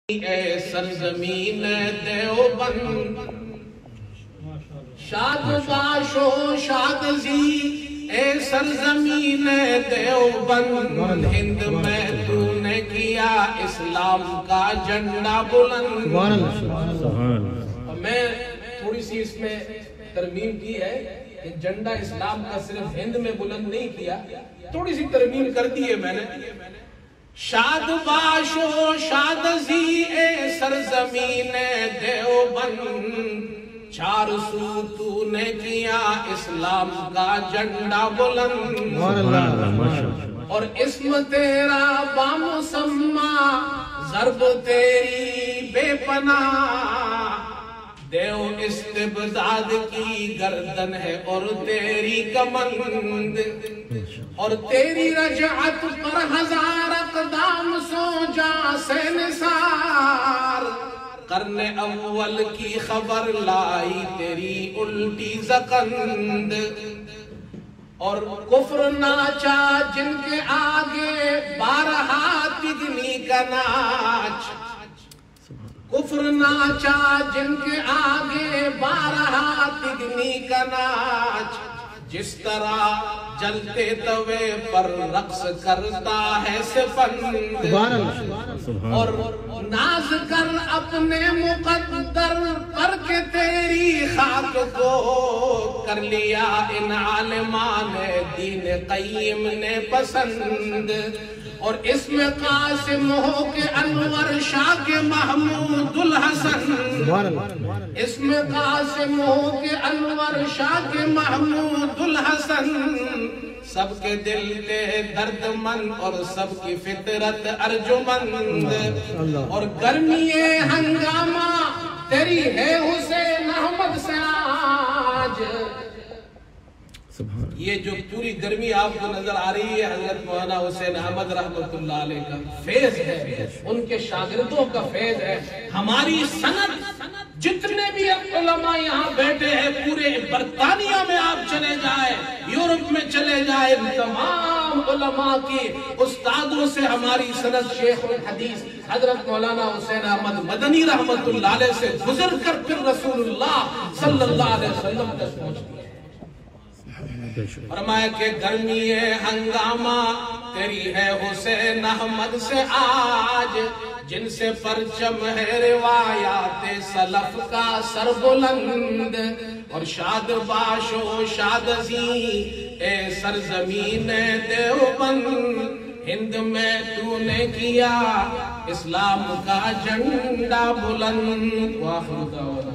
اے سرزمین دیوبند شاد باشو شاد زی اے سرزمین دیوبند ہند میں تو نے کیا اسلام کا جھنڈا بلند۔ میں تھوڑی سی اس میں ترمیم کی ہے کہ جھنڈا اسلام کا صرف ہند میں بلند نہیں کیا، تھوڑی سی ترمیم کر دی ہے میں نے۔ شاد باشو شاد زی اے سرزمین دیوبند چار سو تو نے کیا اسلام کا جھنڈا بلند، اور اسم تیرا بامسمہ ضرب تیری بے پناہ، دیو استبداد کی گردن ہے اور تیری کمند، اور تیری رجعت پر ہزار اقدام سو جا سے نثار، قرن اول کی خبر لائی تیری الٹی زکند، اور کفر ناچا جن کے آگے بارہا تگنی کا ناچ، کفر ناچا جن کے آگے بارہا تگنی کا ناچ، جس طرح جلتے توے پر رقص کرتا ہے سپند، اور ناز کر اپنے مقدر پر کہ تیری خاک کو کر لیا ان عالمان دین قیم نے پسند، اور اسم قاسم ہو کے انور شاہ کے محمود الحسن، اسم قاسم ہو کے انور شاہ کے محمود الحسن، سب کے دل کے درد مند اور سب کی فطرت ارجمند، اور گرمی ہنگامہ تیری ہے حسین احمد سے آج۔ یہ جو پوری گرمی آپ کو نظر آ رہی ہے حضرت مولانا حسین احمد رحمت اللہ علیہ کا فیض ہے، ان کے شاگردوں کا فیض ہے۔ ہماری سند جتنے بھی علماء یہاں بیٹھے ہیں، پورے برطانیہ میں آپ چلے جائیں، یورپ میں چلے جائیں، تمام علماء کی استادوں سے ہماری سند شیخ الحدیث حضرت مولانا حسین احمد مدنی رحمت اللہ علیہ سے گزر کر پھر رسول اللہ صلی اللہ علیہ وسلم تک پہنچتی ہے۔ فرمایا کہ گرمی ہنگامہ تیری ہے حسین احمد سے آج، جن سے پرچم ہے روایات سلف کا سر بلند، اور شاد باشو شاد زی اے سرزمین دیوبند ہند میں تو نے کیا اسلام کا جھنڈا بلند۔ وآخر دعوانا